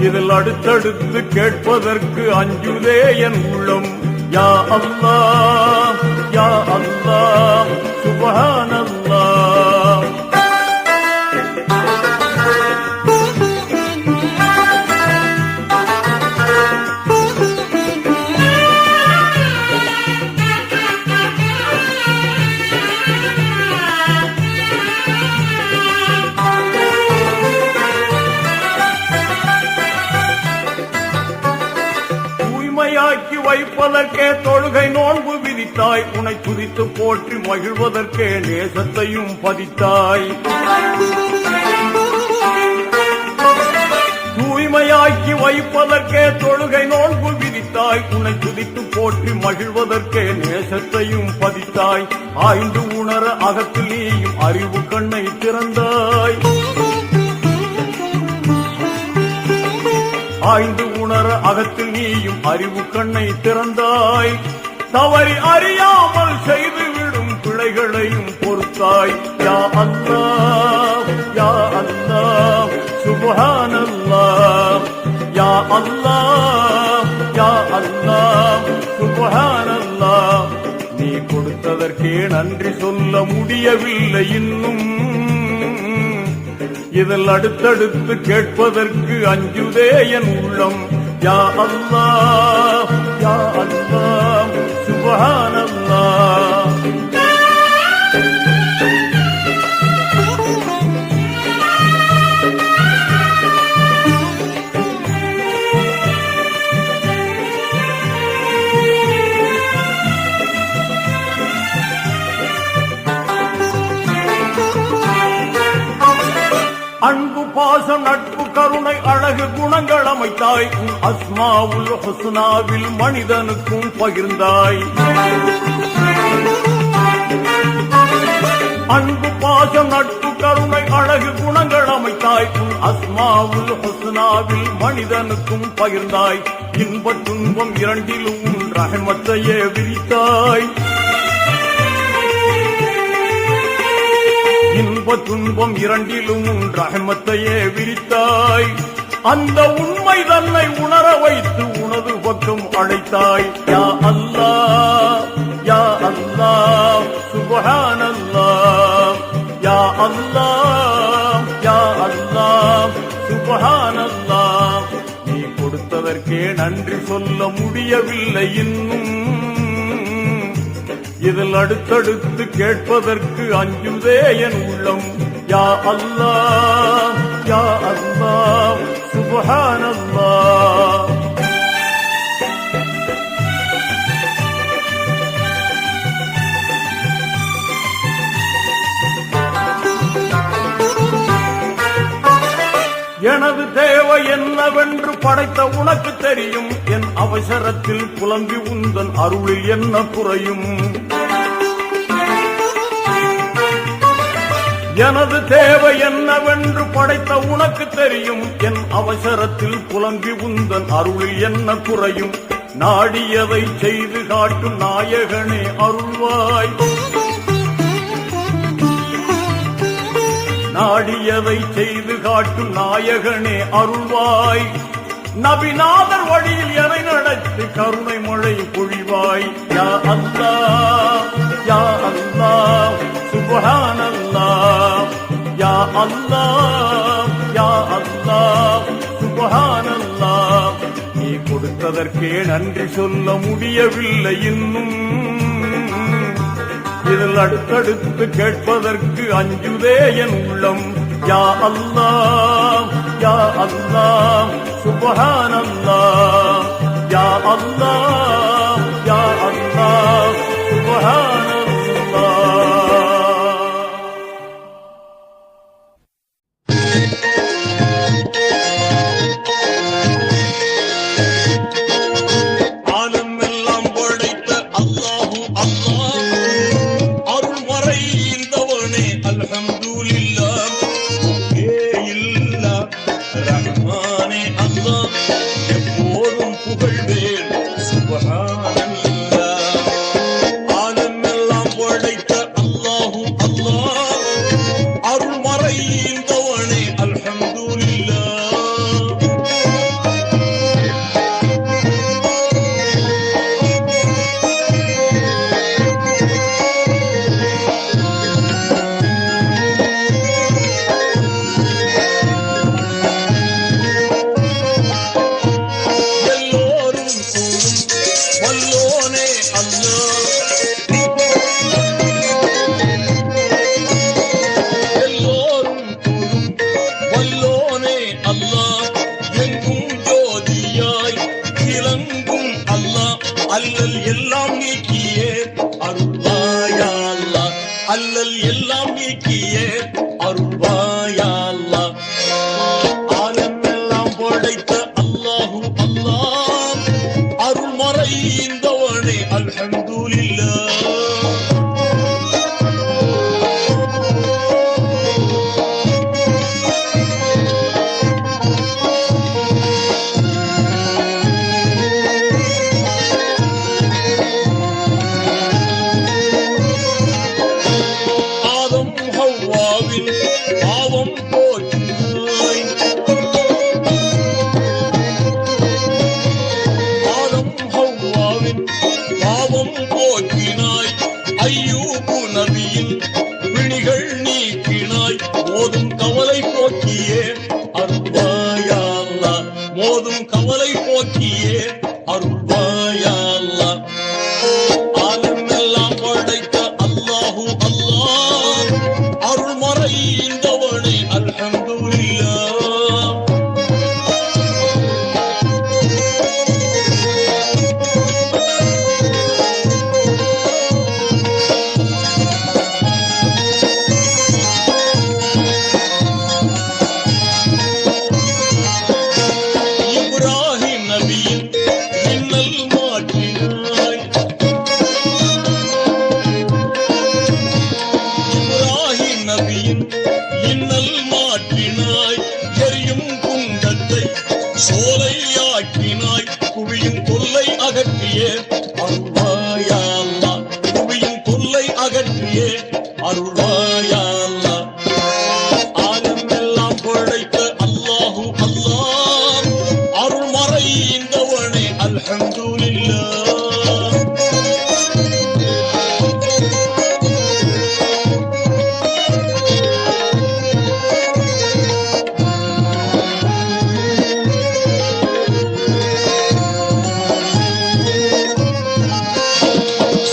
இதில் அடுத்தடுத்து கேட்பதற்கு அஞ்சுதே என் உள்ளம். யா அல்லாஹ் யா அல்லாஹ் சுப்ஹானல்லாஹ். தூய்மையாக்கி வைப்பதற்கே தொழுகை நோன்பு விதித்தாய். உன்னை துதித்து போற்றி மகிழ்வதற்கே நேசத்தையும் பதித்தாய். தூய்மையாக்கி வைப்பதற்கே தொழுகை நோன்பு விதித்தாய். உன்னை துதித்து போற்றி மகிழ்வதற்கே நேசத்தையும் பதித்தாய். ஆய்ந்து உணர அகத்தில் நீயும் அறிவு கண்ணை திறந்தாய். ஆய்ந்து உணர அகத்தில் நீயும் அறிவு கண்ணை திறந்தாய். தவறி அறியாமல் செய்துவிடும் பிழைகளையும் பொறுத்தாய். யா அல்லாஹ் யா அல்லாஹ் சுப்ஹானல்லாஹ். யா அல்லாஹ் யா அல்லாஹ் சுப்ஹானல்லாஹ். நீ கொடுத்ததற்கே நன்றி சொல்ல முடியவில்லை இன்னும். இதில் அடுத்தடுத்து கேட்பதற்கு அஞ்சுதே என் உள்ளம். யா அல்லாஹ் யா அல்லாஹ் சுப்ஹானல்லாஹ். அன்பு பாசம் நட்பு கருணை அழகு குணங்கள் அமைத்தாய். உன் அஸ்மாவுல் ஹுஸ்னாவில் மனிதனுக்கும் பகிர்ந்தாய். அன்பு பாசம் நட்பு கருணை அழகு குணங்கள் அமைத்தாய். உன் அஸ்மாவுல் ஹுஸ்னாவில் மனிதனுக்கும் பகிர்ந்தாய். இன்ப துன்பம் இரண்டிலும் உன் ரஹமத்தையே விரித்தாய். இன்ப துன்பம் இரண்டிலும் உன் ரஹமத்தையே விரித்தாய். அந்த உண்மை தன்னை உணர வைத்து உனது பக்கம் அழைத்தாய். யா அல்லாஹ் யா அல்லாஹ் சுப்ஹானல்லாஹ். யா அல்லாஹ் யா அல்லாஹ் சுப்ஹானல்லாஹ். நீ கொடுத்ததற்கே நன்றி சொல்ல முடியவில்லை இன்னும். இதில் அடுத்தடுத்து கேட்பதற்கு அஞ்சுதே என் உள்ளம். யா அல்லாஹ் யா அல்லாஹ் சுப்ஹானல்லாஹ். எனது தேவை என்னவென்று படைத்த உனக்கு தெரியும். என் அவசரத்தில் புலம்பி உந்தன் அருளில் என்ன குறையும். எனது தேவை என்னவென்று படைத்த உனக்கு தெரியும். என் அவசரத்தில் புலம்பி உந்தன் அருளில் என்ன குறையும். நாடியதை செய்து காட்டும் நாயகனே அருள்வாய். நாடியதை செய்து காட்டும் நாயகனே அருள்வாய். நபிநாதர் வழியில் எனை நடத்தி கருணை மழை பொழிவாய். யா அல்லாஹ் யா அல்லாஹ் சுப்ஹானல்லாஹ். யா அல்லாஹ் யா அல்லாஹ் சுப்ஹானல்லாஹ். நீ கொடுத்ததற்கே நன்றி சொல்ல முடியவில்லை இன்னும். இதில் அடுத்தடுத்து கேட்பதற்கு அஞ்சுதே என் உள்ளம். யா அல்லாஹ் யா அல்லாஹ் சுப்ஹானல்லாஹ். யா அல்லாஹ் யா அல்லாஹ் சுப்ஹானல்லாஹ். அல்ஹம்துலில்லாஹ். இல்லா ரஹ்மானே அல்லாஹ், எப்போதும் புகழ்வேன் சுப்ஹானல்லாஹ். ஆலமெல்லாம் படைத்த அல்லாஹு அல்லாஹ், அருள்மறை ஈந்தவனே அல்ஹம்துலில்லாஹ். வல்லோனே அல்லாஹ், எல்லோரும் கூறும் வல்லோனே அல்லாஹ், எங்கும் ஜோதியாய் விளங்கும் அல்லாஹ், அல்லல் எல்லாம் நீக்கியே அருள்வாயா அல்லாஹ், அல்லல் எல்லாம் நீக்கியே அருள்வாயா அல்லாஹ். ஆலமெல்லாம் படைத்த அல்லாஹு அல்லாஹ், அருள்மறை ஈந்தவனே அல்ஹம்துலில்லாஹ். ஆதம் ஹவ்வாவின் பாவம் போக்கினாய், ஆதம் ஹவ்வாவின் பாவம் போக்கினாய், ஐயூபு நபியின் விழிகள் நீக்கினாய், மோதும் கவலை போக்கியே அருள்வாயா அல்லாஹ், மோதும் கவலை போக்கியே அருள்வாயா அல்லாஹ். ஆலமெல்லாம் படைத்த அல்லாஹு அல்லாஹ், அருள்மறை ஈந்தவனே அல்ஹம்துலில்லாஹ். இப்ராஹிம் நபியின் இன்னல் மாற்றினாய், இப்ராஹிம் நபியின் இன்னல் மாற்றினாய், எரியும் குண்டத்தை சோலையாக்கினாய், குவியும் தொல்லை அகற்றியே அருள்வாயா அல்லாஹ், குவியும் தொல்லை அகற்றியே அருள்வாயா அல்லாஹ். ஆலமெல்லாம் படைத்த அல்லாஹு அல்லாஹ், அருள்மறை ஈந்தவனே அல்ஹம்துலில்லாஹ்.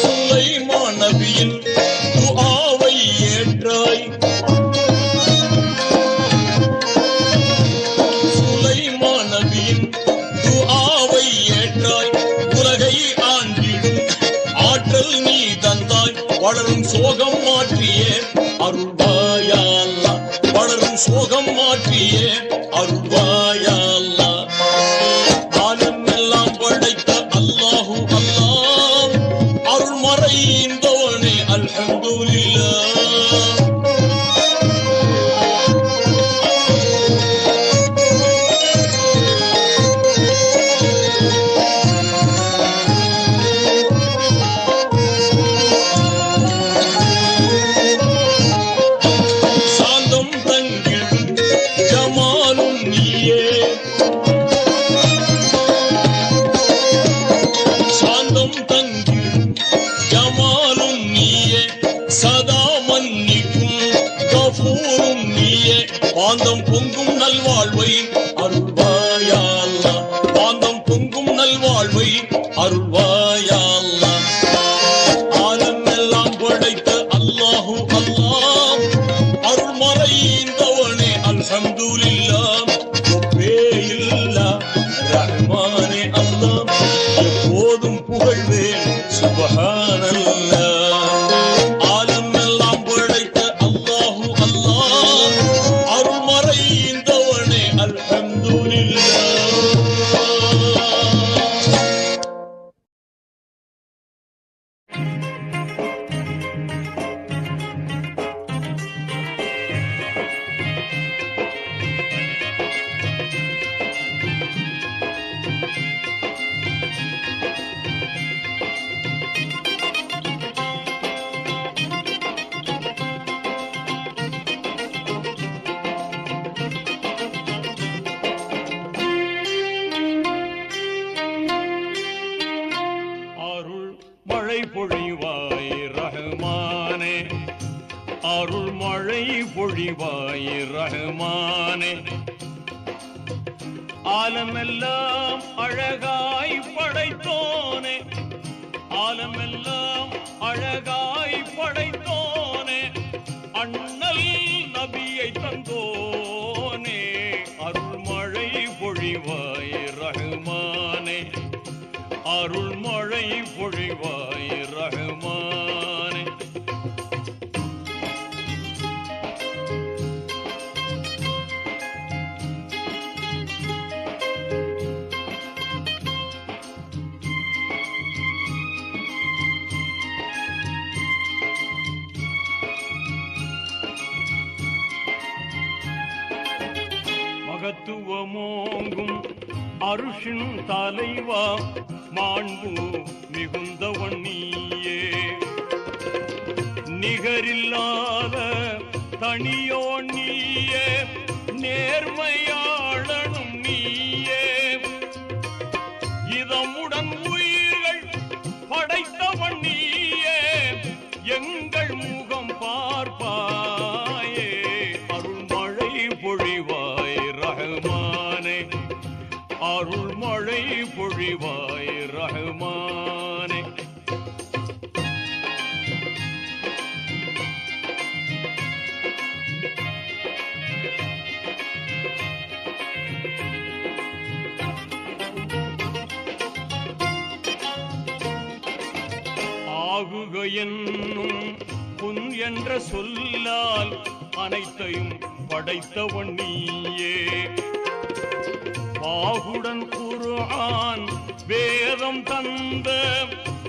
சுலைமான் நபியின் துஆவை ஏற்றாய், சுலைமான் நபியின் துஆவை ஏற்றாய், உலகை ஆண்டிடும் ஆற்றல் நீ தந்தாய், வளரும் சோகம் மாற்றியே அருள்வாயா அல்லாஹ், வளரும் சோகம் மாற்றியே அருள்வாயா அல்லாஹ். ஆலமெல்லாம் படைத்த அல்லாஹு அல்லாஹ், அருள்மறை ஈந்தவனே அல்ஹம்துலில்லாஹ். சாந்தம் தங்கிடும் ஜமாலும் நீயே, சாந்தம் தங்கிடும் ஜமாலும் நீயே, சதா மன்னிக்கும் கஃபூரும் நீயே, பாந்தம் பொங்கும் நல்வாழ்வை அருள்வாயா அல்லாஹ், பாந்தம் பொங்கும் நல்வாழ்வை அருள்வாயா அல்லாஹ். ஆலமெல்லாம் படைத்த அல்லாஹு அல்லாஹ், அருள்மறை ஈந்தவனே அல்ஹம்துலில்லாஹ். ஒப்பே இல்லா ரஹ்மானே அல்லாஹ், எப்போதும் புகழ்வேன் சுப்ஹானல்லாஹ். ஆலமெல்லாம் படைத்த அல்லாஹு அல்லாஹ், அருள்மறை ஈந்தவனே அல்ஹம்துலில்லாஹ். பொழிவாய் ரஹ்மானே. ஆலமெல்லாம் அழகாய் படைத்தோனே, ஆலமெல்லாம் அழகாய் படைத்தோனே, அண்ணல் நபியை தந்தோனே, அருள்மழை பொழிவாய் ரஹ்மானே, அருள்மழை பொழிவாய் ரஹ்மானே. மகத்துவமோங்கும் அருஷின் தலைவா, மாண்பு மிகுந்தவன் நீயே, நிகரில்லாத தனியோ நீயே, நேர்மையாளனும் நீயே, இதமுடன் உயிர்கள் படைத்தவன் நீயே, எங்கள் முகம் பார்ப்பாயே, அருள்மழை பொழிவாய் ரஹ்மானே, அருள்மழை பொழிவாய் ரஹ்மானே. ஆகுக என்னும் புன் என்ற சொல்லால் அனைத்தையும் படைத்தவன் நீயே, பாகுடன் குர்ஆன் வேதம் தந்த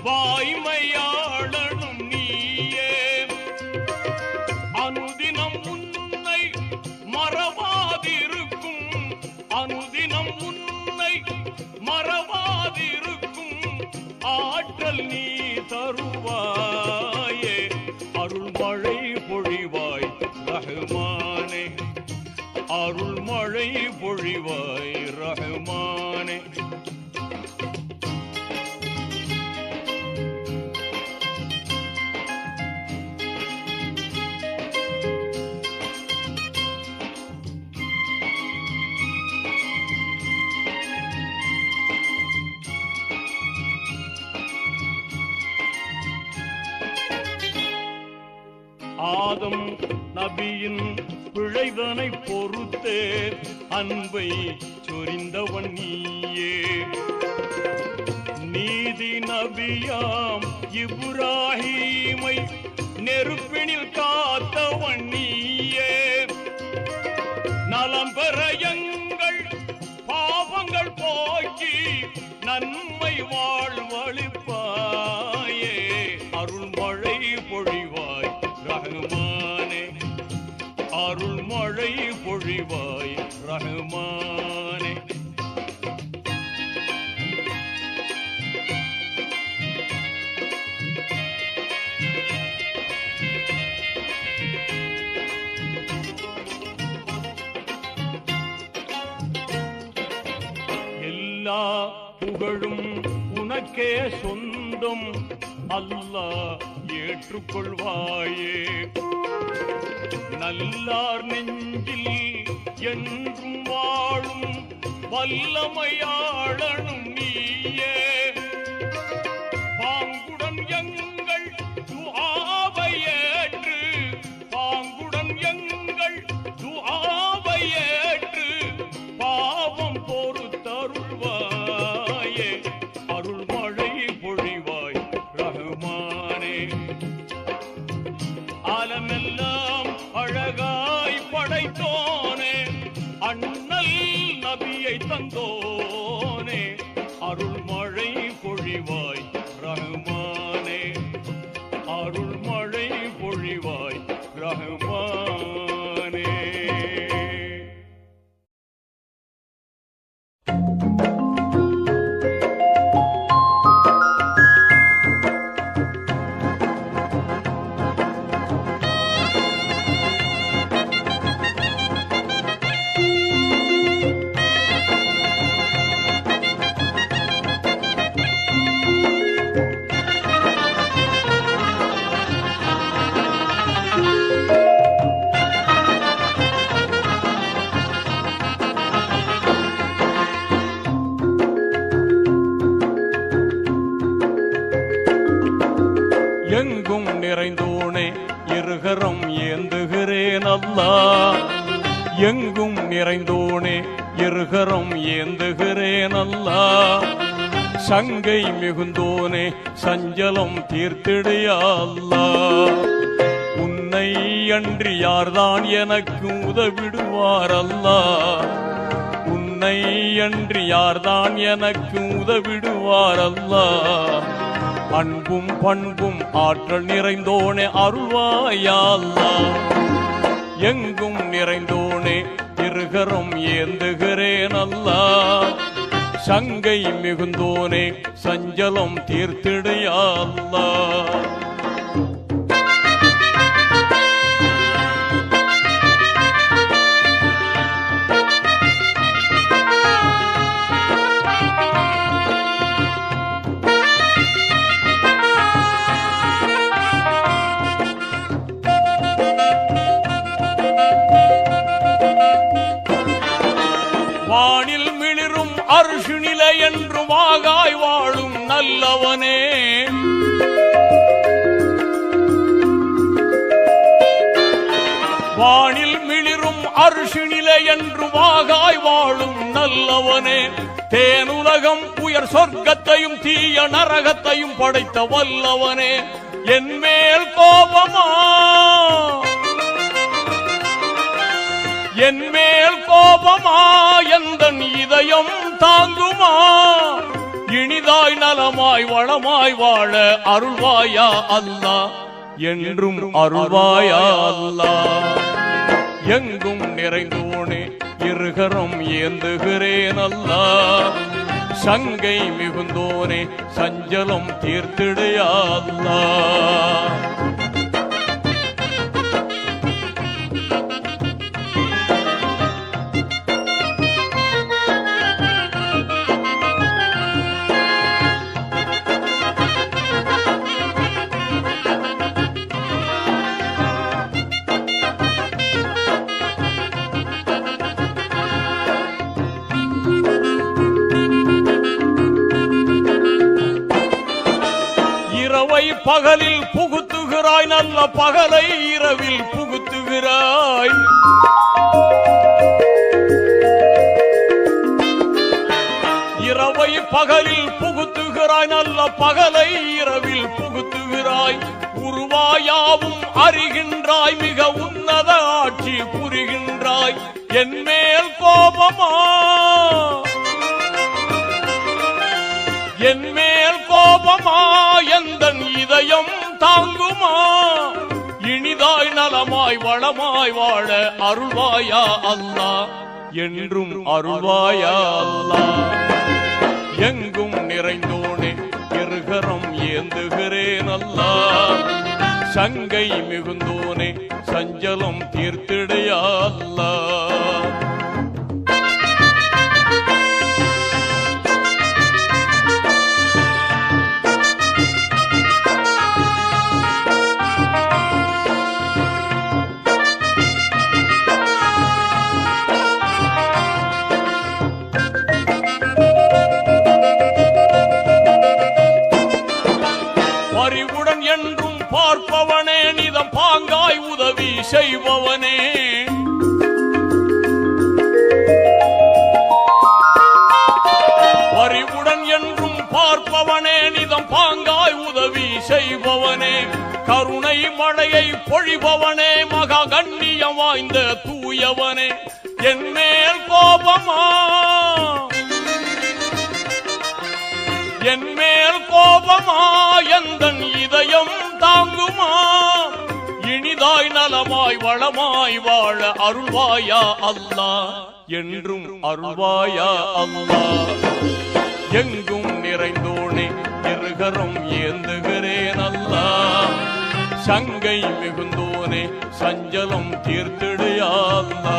வாய்மையாளனும் நீயே, அனுதினம் உன்னை மறவாதிருக்கும், அனுதினம் உன்னை மறவாதிருக்கும் ஆற்றல் நீ தருவாயே, அருள்மழை பொழிவாய் ரஹ்மானே, அருள்மழை பொழிவாய் ரஹ்மானே. ஆதம் நபியின் பிழைதனை பொறுத்தே அன்பை சொரிந்தவன் நீயே, நீதி நபியாம் இப்ராஹீமை நெருப்பினில் காத்தவன் நீயே, நலம் பெற எங்கள் பாவங்கள் போக்கி நன்மை வாழ்வழிப்பாயே, அருள்மழை பொழிவாய் ரஹ்மானே, அருள்மழை பொழிவாய் ரஹ்மானே. எல்லா புகழும் உனக்கே சொந்தம், அல்லாஹ் ஏற்றுக்கொள்வாயே, நல்லார் நெஞ்சில் என்றும் வாழும் வல்லமையாளனும் நீயே, பாங்குடன் எங்கள் துஆவை ஏற்று, பாங்குடன் எங்கள் துஆவை ஏற்று பாவம் பொறுத்தருள்வாயே, அருள்மழை பொழிவாய் ரஹ்மானே, ஆலமெல்லாம் அழகாய் படைத்தோனே, அண்ணல் நபியை தந்தோனே, அருள்மழை பொழிவாய் ரஹ்மானே, அருள்மழை பொழிவாய் ரஹ்மானே. ஏந்துகிறேன் அல்லா. எங்கும் நிறைந்தோனே இருகரம் ஏந்துகிறேன் அல்லா. சங்கை மிகுந்தோனே சஞ்சலம் தீர்த்திடையா அல்லா. உன்னை அன்றி யார்தான் எனக்கு உதவிடுவார் அல்லா. உன்னை அன்றி யார்தான் எனக்கு உதவிடுவார் அல்லா. அன்பும் பண்பும் ஆற்றல் நிறைந்தோனே அருள்வாயா அல்லா. எங்கும் நிறைந்தோனே இருகரம் ஏந்துகிறேன் அல்லா. சங்கை மிகுந்தோனே சஞ்சலம் தீர்த்திடையா அல்லா. வானில் மிளிரும் அரிசி நிலை என்று வாகாய் வாழும் நல்லவனே. வானில் மிளிரும் அரிசி நிலை என்று வாகாய் வாழும் நல்லவனே. தேனுலகம் உயர் சொர்க்கத்தையும் தீய நரகத்தையும் படைத்த வல்லவனே. என் மேல் கோபமா என் மேல் கோபமா எந்தன் இதயம் தாங்குமா. இனிதாய் நலமாய் வளமாய் வாழ அருள்வாயா அல்லா. என்றும் அருள்வாயா அல்லா. எங்கும் நிறைந்தோனே இருகரம் ஏந்துகிறேன் அல்லா. சங்கை மிகுந்தோனே சஞ்சலம் தீர்த்திடையா அல்லா. இரவை பகலில் புகுத்துகிறாய், நல்ல பகலை இரவில் புகுத்துகிறாய். இரவை பகலில் புகுத்துகிறாய், நல்ல பகலை இரவில் புகுத்துகிறாய். உருவாயாவும் அறிகின்றாய், மிக உன்னத ஆட்சி புரிகின்றாய். என் மேல் கோபமா என் மேல் கோபமா எந்தன் இதயம் தாங்குமா. இனிதாய் நலமாய் வளமாய் வாழ அருள்வாயா அல்லா. என்றும் அருள்வாயா அல்லா. எங்கும் நிறைந்தோனே இருகரம் ஏந்துகிறேன் அல்லா. சங்கை மிகுந்தோனே சஞ்சலம் தீர்த்திடையா அல்லா. பரிவுடன் என்றும் பார்ப்பவனே, நிதம் பாங்காய் உதவி செய்பவனே. பரிவுடன் என்றும் பார்ப்பவனே, நிதம் பாங்காய் உதவி செய்பவனே. கருணை மழையை பொழிபவனே, மகா கண்ணியம் வாய்ந்த தூயவனே. என் மேல் கோபமா என் மேல் கோபமா எந்தன் இதயம் தாங்குமா. இனிதாய் நலமாய் வளமாய் வாழ அருள்வாயா அல்லா. என்றும் அருள்வாயா அல்லா. எங்கும் நிறைந்தோனே இருகரம் ஏந்துகிறேன் அல்லா. சங்கை மிகுந்தோனே சஞ்சலம் தீர்த்திடையா அல்லா.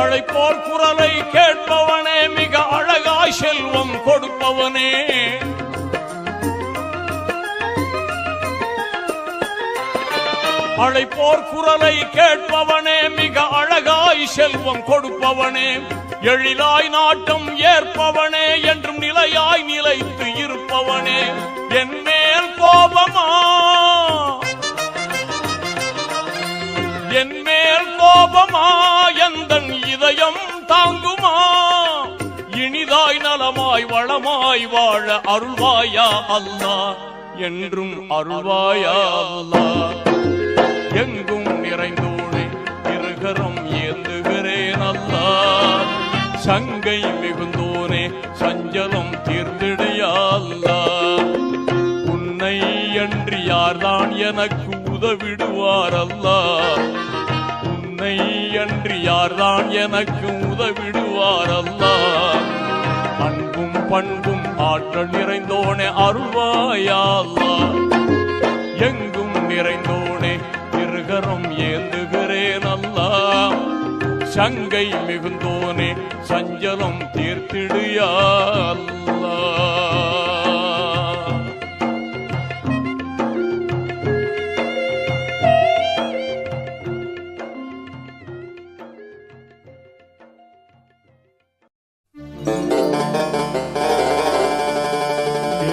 அழைப்போர் குரலை கேட்பவனே, மிக அழகாய் செல்வம் கொடுப்பவனே. அழைப்போர் குரலை கேட்பவனே, மிக அழகாய் செல்வம் கொடுப்பவனே. எழிலாய் நாட்டம் ஏற்பவனே, என்றும் நிலையாய் நிலைத்து இருப்பவனே. என் மேல் கோபமா, என் மேல் கோபமா, எந்தன் இதயம் தாங்குமா? இனிதாய் நலமாய் வளமாய் வாழ அருள்வாயா அல்லாஹ், என்றும் அருள்வாயா அல்லாஹ். எங்கும் நிறைந்தோனே இருகரம் ஏந்துகிறேன் அல்லாஹ். சங்கை மிகுந்தோனே சஞ்சலம் தீர்ந்திடையா அல்லாஹ். உன்னை அன்றி யார்தான் எனக்கு உதவிடுவார் அல்லாஹ். உன்னை அன்றி யார்தான் எனக்கு உதவிடுவார் அல்லாஹ். அன்பும் பண்பும் ஆற்றல் நிறைந்தோனே அருள்வாயா அல்லாஹ். எங்கும் நிறைந்தோனே இருகரம் ஏந்துகிறேன் அல்லாஹ். சங்கை மிகுந்தோனே சஞ்சலம் தீர்த்திடுயா அல்லாஹ்.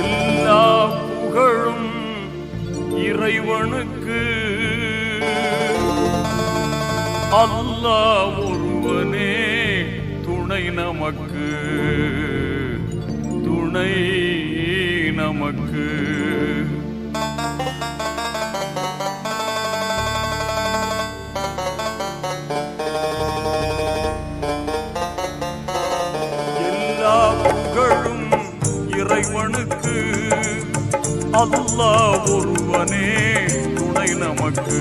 எல்லா புகழும் இறைவனுக்கு, அல்லாஹ் ஒருவனே துணை நமக்கு, துணை நமக்கு. எல்லா புகழும் இறைவனுக்கு, அல்லாஹ் ஒருவனே துணை நமக்கு,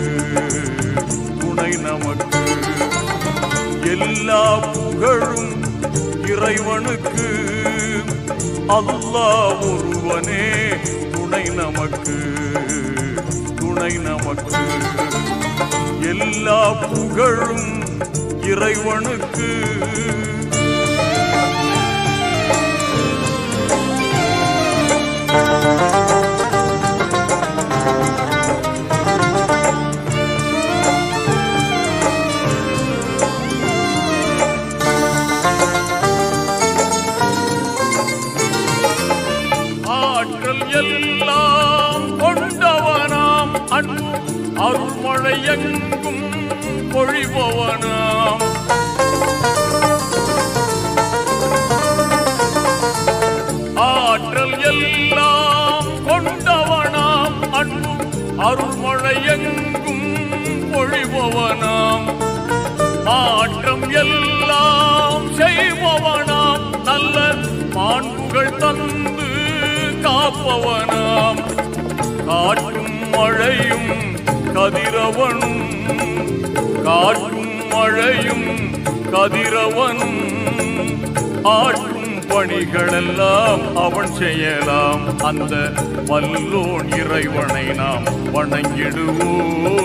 துணை நமக்கு. எல்லா புகழும் இறைவனுக்கு, அல்லாஹ் ஒருவனே துணை நமக்கு, துணை நமக்கு. எல்லா புகழும் இறைவனுக்கு. ஆற்றல் எல்லாம் கொண்டவனாம், அன்பு அருள்மழை எங்கும் பொழிபவனாம். ஆற்றல் எல்லாம் கொண்டவனாம், அன்பு அருள்மழை எங்கும் பொழிபவனாம். மாற்றம் எல்லாம் செய்பவனாம், நல்ல மாண்புகள் தந்து காப்பவனாம். காற்றும் மழையும் கதிரவனும், காற்றும் மழையும் கதிரவனும், ஆற்றும் பணிகளெல்லாம் அவன் செய்யலாம். அந்த வல்லோன் இறைவனை நாம் வணங்கிடுவோம்.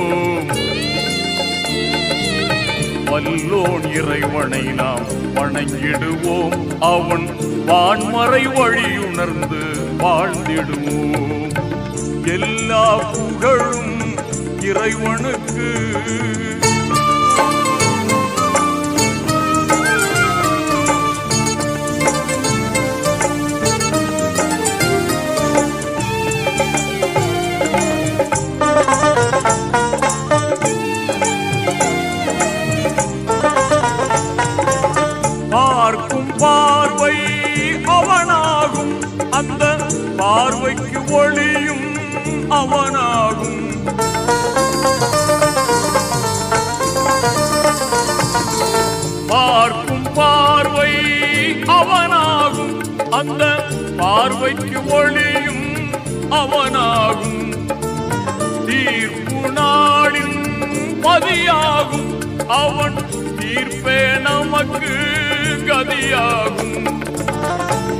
வல்லோன் இறைவனை நாம் வணங்கிடுவோம். அவன் வான்மறை வழியுணர்ந்து வாழ்ந்திடுவோம். எல்லா புகழும் இறைவனுக்கு. பார்க்கும் பார்வை அவனாகும், அந்த பார்வைக்கு ஒளியும் அவனாகும். பார்க்கும் பார்வை அவனாகும், அந்த பார்வைக்கு ஒளியும் அவனாகும். தீர்ப்பு நாளின் பதியாகும், அவன் தீர்ப்பே நமக்கு கதியாகும்.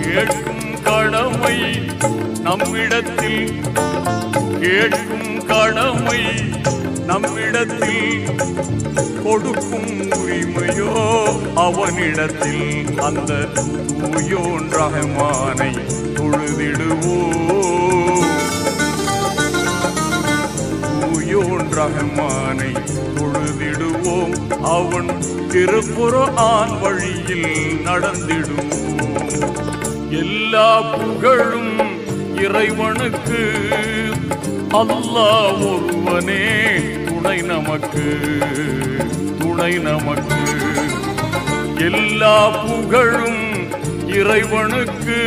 கேட்கும் கடமை நம்மிடத்தில், கேட்கும் கடமை நம்மிடத்தில், கொடுக்கும் உரிமையோ அவனிடத்தில் அந்த தூயோன் ரஹ்மானை தொழுதிடுவோம். தூயோன் ரஹ்மானை தொழுதிடுவோம். அவன் திருக்குர்ஆன் வழியில் நடந்திடுவோம். எல்லா புகழும் இறைவனுக்கு, அல்லாஹ் ஒருவனே துணை நமக்கு, துணை நமக்கு. எல்லா புகழும் இறைவனுக்கு.